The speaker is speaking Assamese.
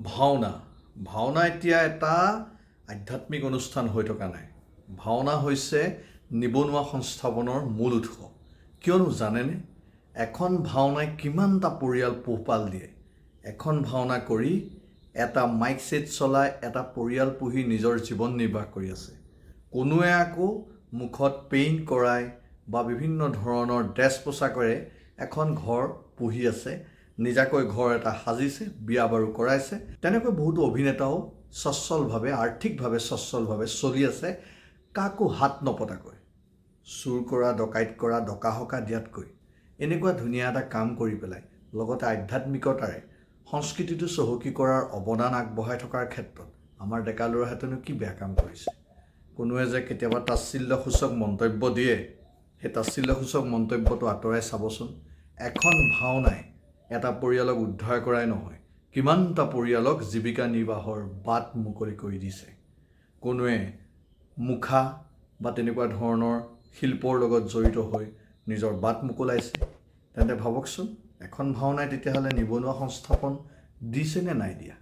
ভাওনা ভাওনা এতিয়া এটা আধ্যাত্মিক অনুষ্ঠান হৈ থকা নাই। ভাওনা হৈছে নিবনুৱা সংস্থাপনৰ মূল উৎস। কিয়নো জানেনে, এখন ভাওনাই কিমানটা পৰিয়াল পোহপাল দিয়ে। এখন ভাওনা কৰি এটা মাইক ছেট চলাই এটা পৰিয়াল পুহি নিজৰ জীৱন নিৰ্বাহ কৰি আছে। কোনোৱে আকৌ মুখত পেইণ্ট কৰাই বা বিভিন্ন ধৰণৰ ড্ৰেছ পোছাকেৰে এখন ঘৰ পুহি আছে, নিজাকৈ ঘৰ এটা সাজিছে, বিয়া বাৰু কৰাইছে। তেনেকৈ বহুতো অভিনেতাও স্বচ্ছলভাৱে আৰ্থিকভাৱে স্বচ্ছলভাৱে চলি আছে, কাকো হাত নপতাকৈ। চুৰ কৰা, ডকাইত কৰা, ডকা হকা দিয়াতকৈ এনেকুৱা ধুনীয়া এটা কাম কৰি পেলাই লগতে আধ্যাত্মিকতাৰে সংস্কৃতিটো চহকী কৰাৰ অৱদান আগবঢ়াই থকাৰ ক্ষেত্ৰত আমাৰ ডেকা ল'ৰাহঁতেনো কি বেয়া কাম কৰিছে। কোনোৱে যে কেতিয়াবা তাচ্ছিল্যসূচক মন্তব্য দিয়ে, সেই তাচ্ছিল্যসূচক মন্তব্যটো আঁতৰাই চাবচোন। এখন ভাওনাই এটা পৰিয়ালক উদ্ধাৰ কৰাই নহয়, কিমানটা পৰিয়ালক জীৱিকা নিৰ্বাহৰ বাট মুকলি কৰি দিছে। কোনোৱে মুখা বা তেনেকুৱা ধৰণৰ শিল্পৰ লগত জড়িত হৈ নিজৰ বাট মোকলাইছে। তেন্তে ভাবকচোন, এখন ভাওনাই তেতিয়াহ'লে নিবনুৱা সংস্থাপন দিছে নে নাই দিয়া?